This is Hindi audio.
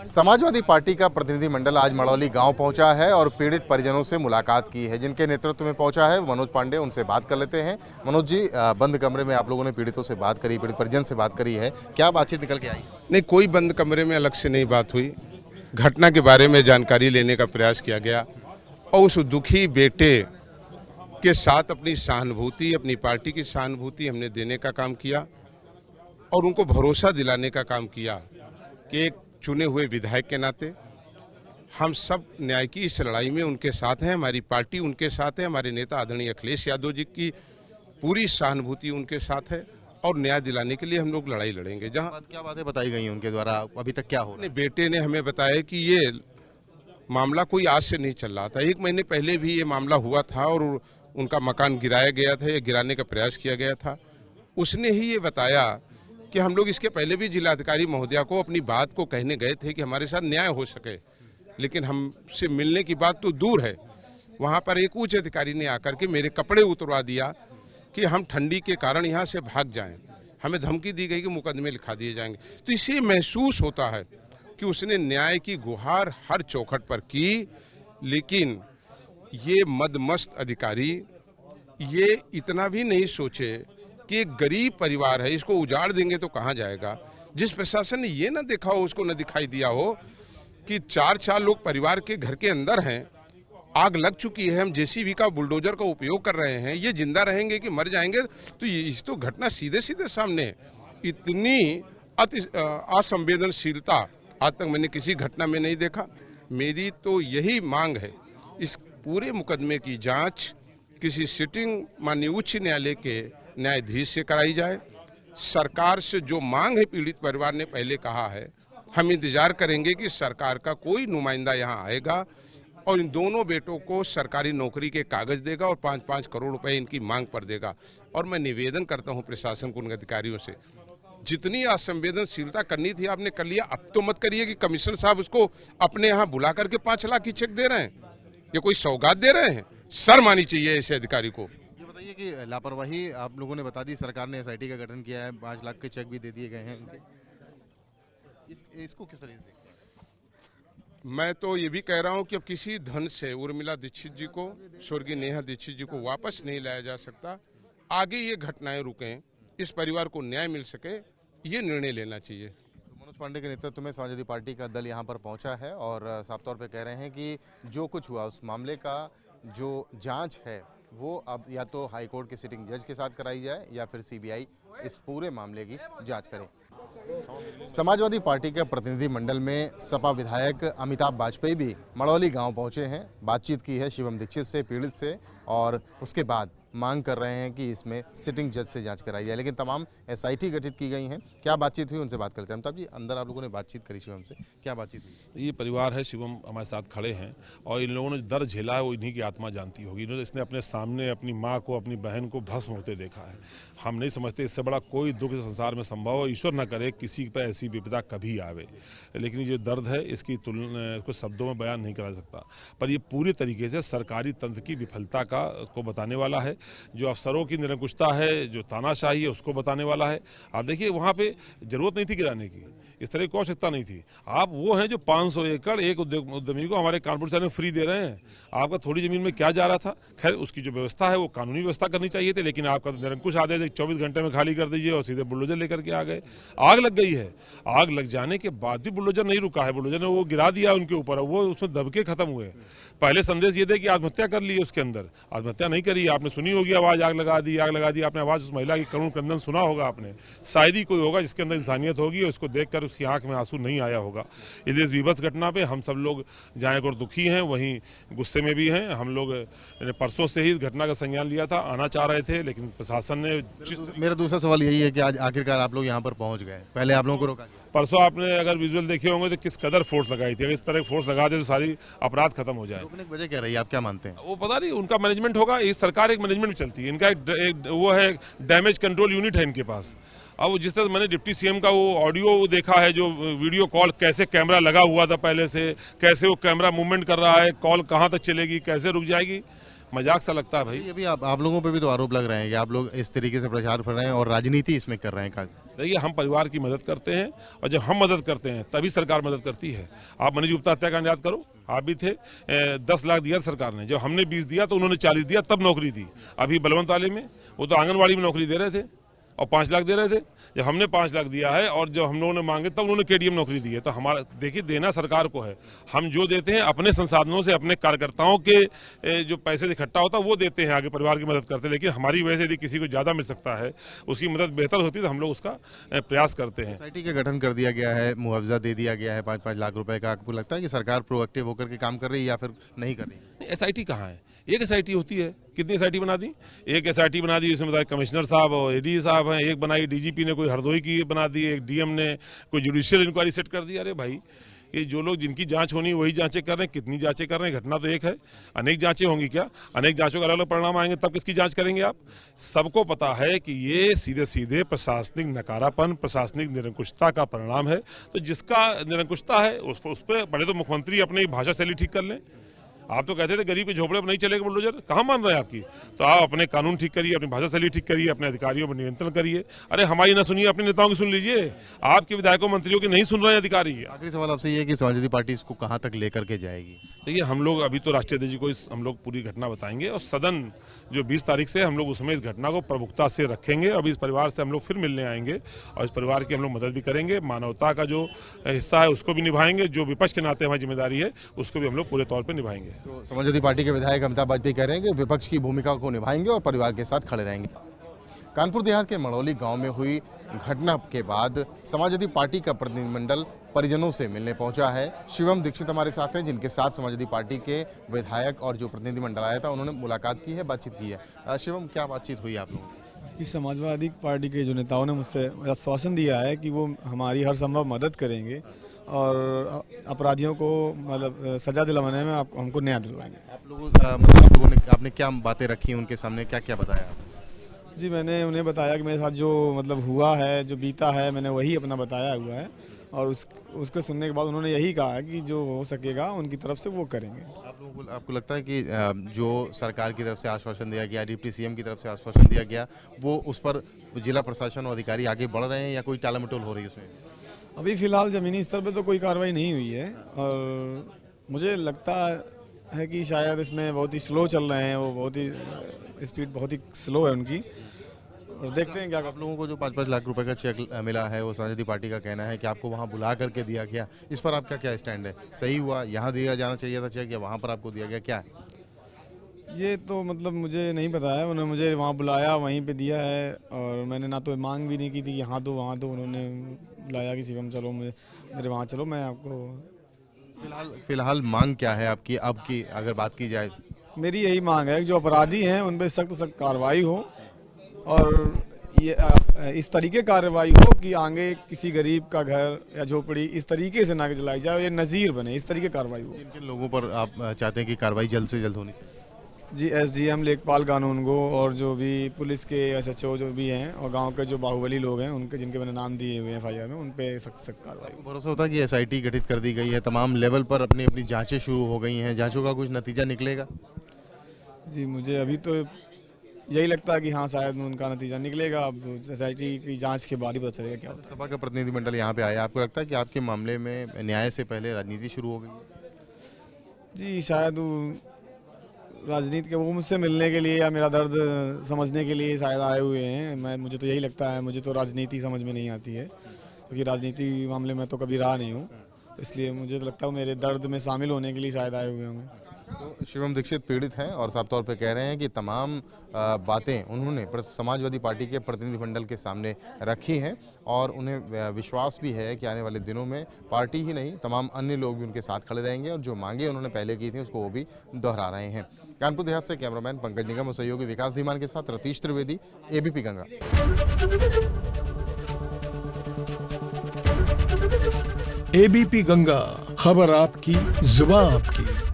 समाजवादी पार्टी का प्रतिनिधिमंडल आज मड़ौली गांव पहुंचा है और पीड़ित परिजनों से मुलाकात की है। जिनके नेतृत्व में पहुंचा है मनोज पांडे, उनसे बात कर लेते हैं। मनोज जी, बंद कमरे में आप लोगों ने पीड़ितों से बात करी, पीड़ित परिजन से बात करी है, क्या बातचीत निकल के आई? नहीं, कोई बंद कमरे में अलग से नहीं बात हुई। घटना के बारे में जानकारी लेने का प्रयास किया गया और उस दुखी बेटे के साथ अपनी सहानुभूति, अपनी पार्टी की सहानुभूति हमने देने का काम किया और उनको भरोसा दिलाने का काम किया कि एक चुने हुए विधायक के नाते हम सब न्याय की इस लड़ाई में उनके साथ हैं, हमारी पार्टी उनके साथ है, हमारे नेता आदरणीय अखिलेश यादव जी की पूरी सहानुभूति उनके साथ है और न्याय दिलाने के लिए हम लोग लड़ाई लड़ेंगे। जहाँ क्या बातें बताई गई उनके द्वारा, अभी तक क्या हो रहा है? बेटे ने हमें बताया कि ये मामला कोई आज से नहीं चल रहा था, 1 महीने पहले भी ये मामला हुआ था और उनका मकान गिराया गया था या गिराने का प्रयास किया गया था। उसने ही ये बताया कि हम लोग इसके पहले भी जिलाधिकारी महोदया को अपनी बात को कहने गए थे कि हमारे साथ न्याय हो सके, लेकिन हमसे मिलने की बात तो दूर है। वहाँ पर एक उच्च अधिकारी ने आकर के मेरे कपड़े उतरवा दिया कि हम ठंडी के कारण यहाँ से भाग जाएं। हमें धमकी दी गई कि मुकदमे लिखा दिए जाएंगे। तो इससे महसूस होता है कि उसने न्याय की गुहार हर चौखट पर की, लेकिन ये मदमस्त अधिकारी ये इतना भी नहीं सोचे कि एक गरीब परिवार है, इसको उजाड़ देंगे तो कहाँ जाएगा। जिस प्रशासन ने ये ना देखा हो, उसको न दिखाई दिया हो कि 4 लोग परिवार के घर के अंदर हैं, आग लग चुकी है, हम जेसीबी का बुलडोजर का उपयोग कर रहे हैं, ये जिंदा रहेंगे कि मर जाएंगे। तो इस तो घटना सीधे सीधे सामने है। इतनी अति असंवेदनशीलता आज तक मैंने किसी घटना में नहीं देखा। मेरी तो यही मांग है, इस पूरे मुकदमे की जांच किसी सिटिंग माननीय उच्च न्यायालय के न्यायाधीश से कराई जाए। सरकार से जो मांग है, पीड़ित परिवार ने पहले कहा है, हम इंतजार करेंगे कि सरकार का कोई नुमाइंदा यहाँ आएगा और इन दोनों बेटों को सरकारी नौकरी के कागज देगा और 5-5 करोड़ रुपए इनकी मांग पर देगा। और मैं निवेदन करता हूँ प्रशासन को, उन अधिकारियों से, जितनी असंवेदनशीलता करनी थी आपने कर लिया। अब तो मत करिए कि कमिश्नर साहब उसको अपने यहाँ बुला करके 5 लाख की चेक दे रहे हैं, ये कोई सौगात दे रहे हैं। शर्म आनी चाहिए ऐसे अधिकारी को। ये बताइए कि लापरवाही आप लोगों ने बता दी, सरकार ने एसआईटी का गठन किया है, 5 लाख के चेक भी दे दिए गए हैं इनके, इसको किस तरह से देखते हैं? मैं तो ये भी कह रहा हूँ कि अब किसी धन से उर्मिला दीक्षित जी को, स्वर्गीय नेहा दीक्षित जी को वापस नहीं लाया जा सकता। आगे ये घटनाएं रुकें, इस परिवार को न्याय मिल सके, ये निर्णय लेना चाहिए। मनोज पांडे के नेतृत्व में समाजवादी पार्टी का दल यहां पर पहुंचा है और साफ तौर पे कह रहे हैं कि जो कुछ हुआ उस मामले का जो जांच है वो अब या तो हाईकोर्ट के सिटिंग जज के साथ कराई जाए या फिर सीबीआई इस पूरे मामले की जांच करे। समाजवादी पार्टी के प्रतिनिधि मंडल में सपा विधायक अमिताभ वाजपेयी भी मड़ौली गांव पहुंचे हैं, बातचीत की है शिवम दीक्षित से, पीड़ित से, और उसके बाद मांग कर रहे हैं कि इसमें सिटिंग जज से जांच कराई जाए। लेकिन तमाम एसआईटी गठित की गई हैं। क्या बातचीत हुई, उनसे बात करते हैं। अमिताभ जी, अंदर आप लोगों ने बातचीत करी शिवम से, क्या बातचीत हुई? ये परिवार है, शिवम हमारे साथ खड़े हैं और इन लोगों ने दर्द झेला है, वो इन्हीं की आत्मा जानती होगी। इन्होंने इसने अपने सामने अपनी माँ को, अपनी बहन को भस्म होते देखा है। हम नहीं समझते इससे बड़ा कोई दुख इस संसार में संभव है। ईश्वर न करे किसी पर ऐसी विपदा कभी आवे, लेकिन ये दर्द है, इसकी तुलना कुछ शब्दों में बयान नहीं करा सकता। पर ये पूरी तरीके से सरकारी तंत्र की विफलता को बताने वाला है, जो अफसरों की निरंकुशता है, जो तानाशाही है, उसको बताने वाला है। आप देखिए, वहाँ पे जरूरत नहीं थी गिराने की, इस तरह की आवश्यकता नहीं थी। आप वो हैं जो 500 एकड़ एक उद्यमी को हमारे कानपुर शहर में फ्री दे रहे हैं। आपका थोड़ी जमीन में क्या जा रहा था? खैर, उसकी जो व्यवस्था है वो कानूनी व्यवस्था करनी चाहिए थी, लेकिन आपका तो निरंकुश आदेश 24 घंटे में खाली कर दीजिए और सीधे बुलडोजर लेकर के आ गए। आग लग गई है, आग लग जाने के बाद भी बुलडोजर नहीं रुका है, बुलडोजर ने वो गिरा दिया उनके ऊपर, वो उसमें दबके खत्म हुए। पहले संदेश ये दे कि आत्महत्या कर ली, उसके अंदर आत्महत्या नहीं करी। आपने सुनी होगी आवाज़, आग लगा दी, आग लगा दी। आपने आवाज़ उस महिला की करुण क्रंदन सुना होगा आपने। शायद ही कोई होगा जिसके अंदर इंसानियत होगी और उसको देखकर उसकी आंख में आंसू नहीं आया होगा। इसलिए इस विभत्स घटना पे हम सब लोग जहाँ एक और दुखी हैं, वहीं गुस्से में भी हैं। हम लोग परसों से ही इस घटना का संज्ञान लिया था, आना चाह रहे थे, लेकिन प्रशासन ने। मेरा दूसरा सवाल यही है कि आज आखिरकार आप लोग यहाँ पर पहुँच गए, पहले आप लोगों को रोका? परसों आपने अगर विजुअल देखे होंगे तो किस कदर फोर्स लगाई थी। अगर इस तरह फोर्स लगा दे तो सारी अपराध खत्म हो जाए। रोकने की वजह क्या रही, आप क्या मानते हैं? वो पता नहीं, उनका मैनेजमेंट होगा। ये सरकार एक मैनेजमेंट में चलती है, इनका एक वो है, डैमेज कंट्रोल यूनिट है इनके पास। अब जिस तरह मैंने डिप्टी सीएम का वो ऑडियो देखा है, जो वीडियो कॉल, कैसे कैमरा लगा हुआ था पहले से, कैसे वो कैमरा मूवमेंट कर रहा है, कॉल कहाँ तक चलेगी, कैसे रुक जाएगी, मजाक सा लगता है भाई। ये भी आप लोगों पे भी तो आरोप लग रहे हैं कि आप लोग इस तरीके से प्रचार कर रहे हैं और राजनीति इसमें कर रहे हैं। देखिए, हम परिवार की मदद करते हैं और जब हम मदद करते हैं तभी सरकार मदद करती है। आप मनीष गुप्ता हत्याकांड याद करो, आप भी थे। 10 लाख दिया सरकार ने, जब हमने 20 दिया तो उन्होंने 40 दिया, तब नौकरी दी। अभी बलवंत वाले में वो तो आंगनबाड़ी में नौकरी दे रहे थे और 5 लाख दे रहे थे। जब हमने 5 लाख दिया है और जब हम लोगों ने मांगे तब उन्होंने केडीएम नौकरी दी है। तो हमारा देखिए, देना सरकार को है। हम जो देते हैं अपने संसाधनों से, अपने कार्यकर्ताओं के जो पैसे इकट्ठा होता है वो देते हैं, आगे परिवार की मदद करते हैं। लेकिन हमारी वजह से यदि किसी को ज़्यादा मिल सकता है, उसकी मदद बेहतर होती है, तो हम लोग उसका प्रयास करते हैं। सोसाइटी का गठन कर दिया गया है, मुआवजा दे दिया गया है 5-5 लाख रुपए का। आपको लगता है कि सरकार प्रोएक्टिव होकर के काम कर रही है या फिर नहीं कर रही? SIT कहाँ है? एक SIT होती है, कितनी SIT बना दी? एक SIT बना दी, इसमें बताया कमिश्नर साहब और AD साहब हैं। एक बनाई DGP ने, कोई हरदोई की बना दी, एक DM ने कोई जुडिशियल इंक्वायरी सेट कर दी। अरे भाई, ये जो लोग जिनकी जांच होनी है वही जांचें कर रहे हैं। कितनी जांचें कर रहे हैं? घटना तो एक है, अनेक जांचें होंगी क्या? अनेक जांचों का अलग अलग परिणाम आएंगे, तब किसकी जांच करेंगे आप? सबको पता है कि ये सीधे सीधे प्रशासनिक नकारापन, प्रशासनिक निरंकुशता का परिणाम है। तो जिसका निरंकुशता है उस पर पहले तो मुख्यमंत्री अपनी भाषा शैली ठीक कर लें। आप तो कहते थे गरीब के झोपड़े पर नहीं चलेगा बुलडोजर, कहाँ मान रहे हैं आपकी? तो आप अपने कानून ठीक करिए, अपनी भाषा शैली ठीक करिए, अपने अधिकारियों पर नियंत्रण करिए। अरे हमारी ना सुनिए, अपने नेताओं की सुन लीजिए। आपके विधायकों मंत्रियों की नहीं सुन रहे हैं अधिकारी। आखिरी सवाल आपसे ये है कि समाजवादी पार्टी इसको कहाँ तक लेकर के जाएगी? देखिए, हम लोग अभी तो राष्ट्रीय अध्यक्ष जी को हम लोग पूरी घटना बताएंगे और सदन जो 20 तारीख से हम लोग उसमें इस घटना को प्रमुखता से रखेंगे। अभी इस परिवार से हम लोग फिर मिलने आएंगे और इस परिवार की हम लोग मदद भी करेंगे। मानवता का जो हिस्सा है उसको भी निभाएंगे, जो विपक्ष के नाते हमारी जिम्मेदारी है उसको भी हम लोग पूरे तौर पर निभाएंगे। तो समाजवादी पार्टी के विधायक अमिताभ वाजपेयी कह रहे हैं कि विपक्ष की भूमिका को निभाएंगे और परिवार के साथ खड़े रहेंगे। कानपुर देहात के मड़ौली गांव में हुई घटना के बाद समाजवादी पार्टी का प्रतिनिधिमंडल परिजनों से मिलने पहुंचा है। शिवम दीक्षित हमारे साथ हैं, जिनके साथ समाजवादी पार्टी के विधायक और जो प्रतिनिधिमंडल आया था उन्होंने मुलाकात की है, बातचीत की है। शिवम, क्या बातचीत हुई आप लोगों की? समाजवादी पार्टी के जो नेताओं ने मुझसे आश्वासन दिया है कि वो हमारी हर संभव मदद करेंगे और अपराधियों को मतलब सजा दिलवाने में हमको न्याय दिलवाएंगे। आपने क्या बातें रखी उनके सामने, क्या क्या बताया? जी, मैंने उन्हें बताया कि मेरे साथ जो मतलब हुआ है, जो बीता है, मैंने वही अपना बताया हुआ है और उसके सुनने के बाद उन्होंने यही कहा कि जो हो सकेगा उनकी तरफ से वो करेंगे। आपको लगता है कि जो सरकार की तरफ से आश्वासन दिया गया, डिप्टी CM की तरफ से आश्वासन दिया गया, वो उस पर जिला प्रशासन और अधिकारी आगे बढ़ रहे हैं या कोई टालमटोल हो रही है उसमें? अभी फिलहाल ज़मीनी स्तर पर तो कोई कार्रवाई नहीं हुई है और मुझे लगता है कि शायद इसमें बहुत ही स्लो चल रहे हैं, वो बहुत ही स्पीड बहुत ही स्लो है उनकी, और देखते हैं क्या। आप लोगों को जो 5-5 लाख रुपए का चेक मिला है, वो समाजवादी पार्टी का कहना है कि आपको वहां बुला करके दिया गया, इस पर आपका क्या स्टैंड है? सही हुआ, यहाँ दिया जाना चाहिए था चेक या वहां पर आपको दिया गया, क्या है? ये तो मतलब मुझे नहीं पता है। उन्होंने मुझे वहाँ बुलाया, वहीं पे दिया है और मैंने ना तो मांग भी नहीं की थी कि यहाँ दो वहाँ दो। उन्होंने बुलाया कि शिवम चलो मेरे वहाँ चलो, मैं आपको। फिलहाल मांग क्या है आपकी? अब की अगर बात की जाए, मेरी यही मांग है कि जो अपराधी हैं उन पर सख्त सख्त कार्रवाई हो और ये इस तरीके कार्रवाई हो कि आगे किसी गरीब का घर या झोपड़ी इस तरीके से ना जलाई जाए, ये नज़ीर बने, इस तरीके कार्रवाई हो। किन लोगों पर आप चाहते हैं कि कार्रवाई जल्द से जल्द होनी चाहिए? जी, SDM लेखपाल कानून को और जो भी पुलिस के SHO जो भी हैं और गांव के जो बाहुबली लोग हैं उनके, जिनके मैंने नाम दिए हुए हैं FIR में, उन पे सख्त कार्रवाई। भरोसा होता है कि SIT गठित कर दी गई है, तमाम लेवल पर अपनी अपनी जांचें शुरू हो गई हैं, जांचों का कुछ नतीजा निकलेगा? जी, मुझे अभी तो यही लगता है कि हाँ, शायद उनका नतीजा निकलेगा। अब SIT की जांच के बाद ही पता चलेगा क्या होता है। सपा का प्रतिनिधिमंडल यहाँ पे आया, आपको लगता है कि आपके मामले में न्याय से पहले राजनीति शुरू हो गई? जी, शायद राजनीति के वो मुझसे मिलने के लिए या मेरा दर्द समझने के लिए शायद आए हुए हैं। मुझे तो यही लगता है। मुझे तो राजनीति समझ में नहीं आती है क्योंकि राजनीति मामले में तो कभी रहा नहीं हूँ, तो इसलिए मुझे तो लगता है मेरे दर्द में शामिल होने के लिए शायद आए हुए होंगे। तो शिवम दीक्षित पीड़ित हैं और साफ तौर पे कह रहे हैं कि तमाम बातें उन्होंने समाजवादी पार्टी के प्रतिनिधिमंडल के सामने रखी हैं और उन्हें विश्वास भी है कि आने वाले दिनों में पार्टी ही नहीं तमाम अन्य लोग भी उनके साथ खड़े रहेंगे और जो मांगे उन्होंने पहले की थी उसको वो भी दोहरा रहे हैं। कानपुर देहात से कैमरामैन पंकज निगम और सहयोगी विकास धीमान के साथ रतीश त्रिवेदी, ABP गंगा। ABP गंगा, खबर आपकी, जुबान आपकी।